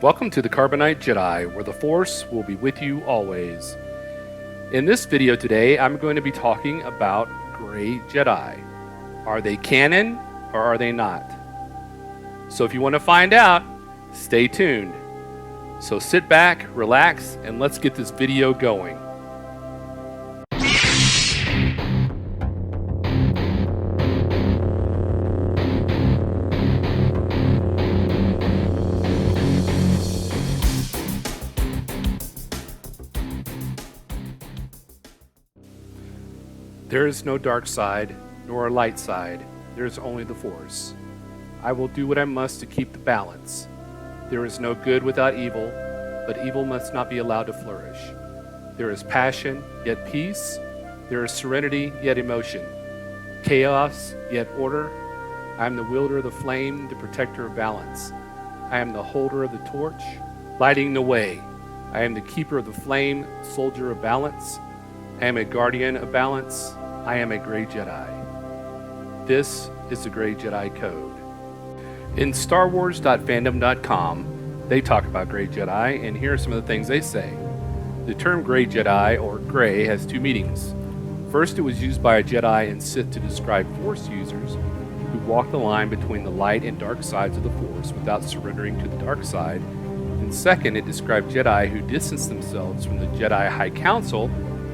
Welcome to the Carbonite Jedi, where the Force will be with you always. In this video today, I'm going to be talking about Gray Jedi. Are they canon or are they not? So if you want to find out, stay tuned. So sit back, relax, and let's get this video going. There is no dark side, nor a light side. There is only the Force. I will do what I must to keep the balance. There is no good without evil, but evil must not be allowed to flourish. There is passion, yet peace. There is serenity, yet emotion. Chaos, yet order. I am the wielder of the flame, the protector of balance. I am the holder of the torch, lighting the way. I am the keeper of the flame, soldier of balance. I am a guardian of balance. I am a Gray Jedi. This is the Gray Jedi Code. In StarWars.fandom.com, they talk about Gray Jedi, and here are some of the things they say. The term Gray Jedi, or Gray, has two meanings. First, it was used by a Jedi and Sith to describe Force users who walk the line between the light and dark sides of the Force without surrendering to the dark side. And second, it described Jedi who distanced themselves from the Jedi High Council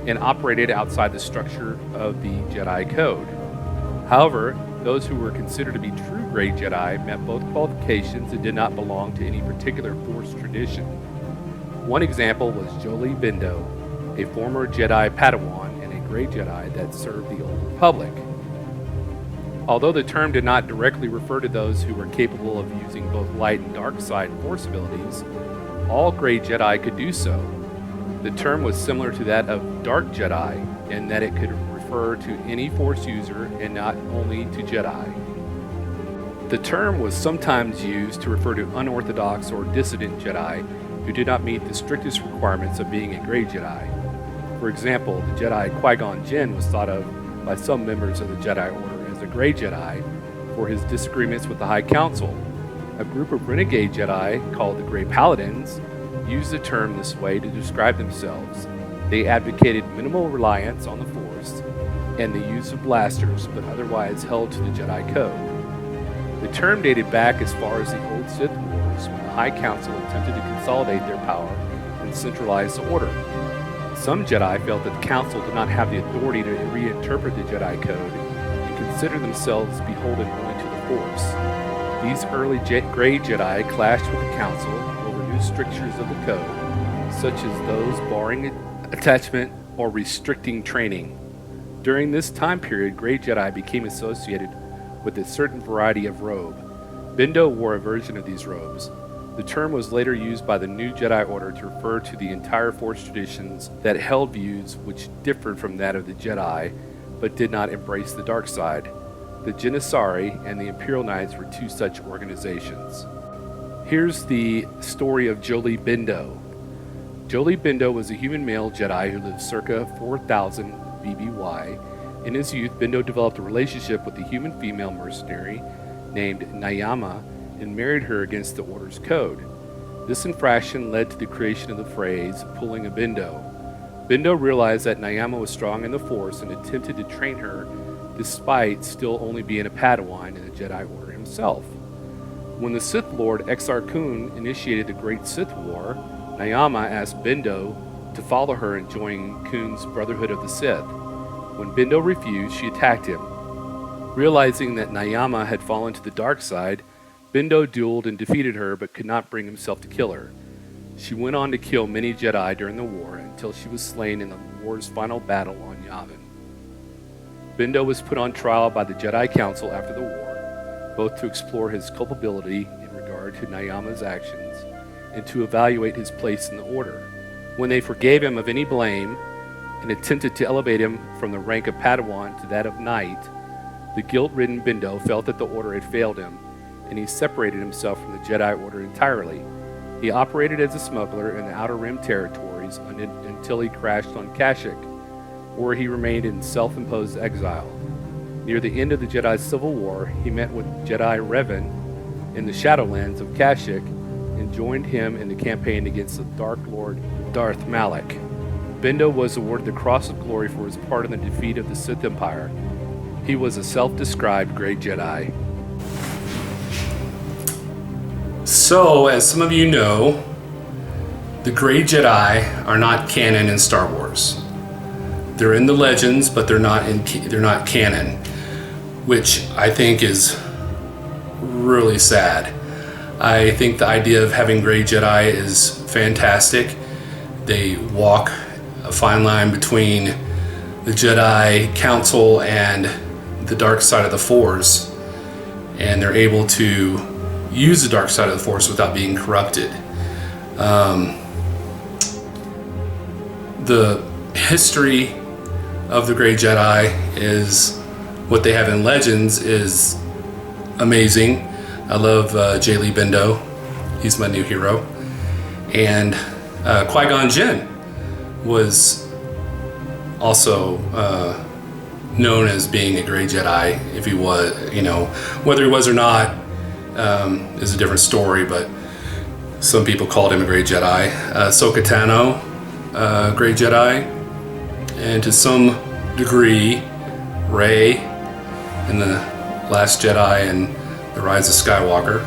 and operated outside the structure of the Jedi Code. However, those who were considered to be true Gray Jedi met both qualifications and did not belong to any particular Force tradition. One example was Jolee Bindo, a former Jedi Padawan and a Gray Jedi that served the Old Republic. Although the term did not directly refer to those who were capable of using both light and dark side Force abilities, all Gray Jedi could do so. The term was similar to that of Dark Jedi in that it could refer to any Force user and not only to Jedi. The term was sometimes used to refer to unorthodox or dissident Jedi who did not meet the strictest requirements of being a Gray Jedi. For example, the Jedi Qui-Gon Jinn was thought of by some members of the Jedi Order as a Gray Jedi for his disagreements with the High Council. A group of renegade Jedi called the Gray Paladins used the term this way to describe themselves. They advocated minimal reliance on the Force and the use of blasters, but otherwise held to the Jedi Code. The term dated back as far as the old Sith Wars, when the High Council attempted to consolidate their power and centralize the Order. Some Jedi felt that the Council did not have the authority to reinterpret the Jedi Code and considered themselves beholden only to the Force. These early Gray Jedi clashed with the Council over new strictures of the Code, such as those barring attachment or restricting training. During this time period, Gray Jedi became associated with a certain variety of robe. Bindo wore a version of these robes. The term was later used by the new Jedi Order to refer to the entire Force traditions that held views which differed from that of the Jedi, but did not embrace the dark side. The Janissari and the Imperial Knights were two such organizations. Here's the story of Jolee Bindo. Jolee Bindo was a human male Jedi who lived circa 4000 BBY. In his youth, Bindo developed a relationship with a human female mercenary named Nayama and married her against the Order's code. This infraction led to the creation of the phrase, pulling a Bindo. Bindo realized that Nayama was strong in the Force and attempted to train her despite still only being a Padawan in the Jedi Order himself. When the Sith Lord Exar Kun initiated the Great Sith War, Nayama asked Bindo to follow her and join Kun's Brotherhood of the Sith. When Bindo refused, she attacked him. Realizing that Nayama had fallen to the dark side, Bindo dueled and defeated her but could not bring himself to kill her. She went on to kill many Jedi during the war until she was slain in the war's final battle on Yavin. Bindo was put on trial by the Jedi Council after the war, both to explore his culpability in regard to Nayama's actions and to evaluate his place in the Order. When they forgave him of any blame and attempted to elevate him from the rank of Padawan to that of Knight, the guilt-ridden Bindo felt that the Order had failed him, and he separated himself from the Jedi Order entirely. He operated as a smuggler in the Outer Rim territories until he crashed on Kashyyyk, where he remained in self-imposed exile. Near the end of the Jedi Civil War, he met with Jedi Revan in the Shadowlands of Kashyyyk and joined him in the campaign against the Dark Lord Darth Malak. Bendo was awarded the Cross of Glory for his part in the defeat of the Sith Empire. He was a self-described great Jedi. So, as some of you know, the Grey Jedi are not canon in Star Wars. They're in the legends, but they're not canon, which I think is really sad. I think the idea of having Grey Jedi is fantastic. They walk a fine line between the Jedi Council and the dark side of the Force, and they're able to use the dark side of the Force without being corrupted. The history of the Grey Jedi is what they have in Legends is amazing. I love J. Bendo. He's my new hero. And Qui-Gon Jinn was also known as being a Grey Jedi. If he was, whether he was or not is a different story, but some people called him a Grey Jedi. Ahsoka Tano, Grey Jedi, and to some degree, Rey in the Last Jedi and the Rise of Skywalker.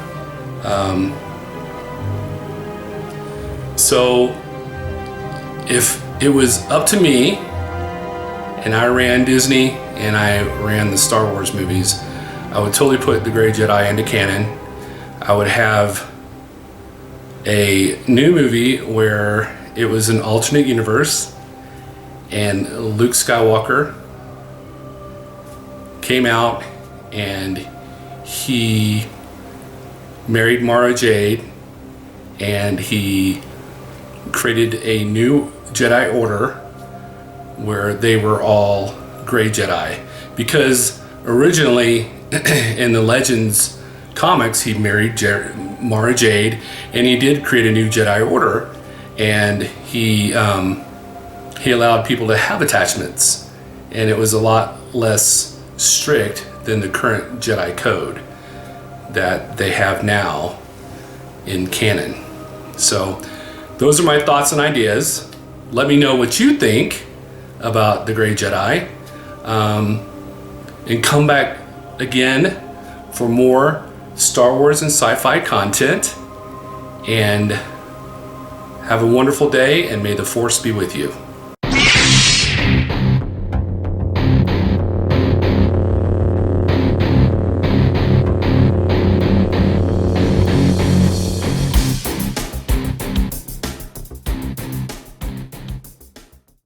So, if it was up to me, and I ran Disney and I ran the Star Wars movies, I would totally put the Grey Jedi into canon. I would have a new movie where it was an alternate universe and Luke Skywalker came out and he married Mara Jade and he created a new Jedi Order where they were all Grey Jedi, because originally in the Legends comics he married Mara Jade and he did create a new Jedi Order, and he allowed people to have attachments, and it was a lot less strict than the current Jedi code that they have now in canon. So those are my thoughts and ideas. Let me know what you think about the Grey Jedi, and come back again for more Star Wars and sci-fi content, and have a wonderful day, and may the Force be with you.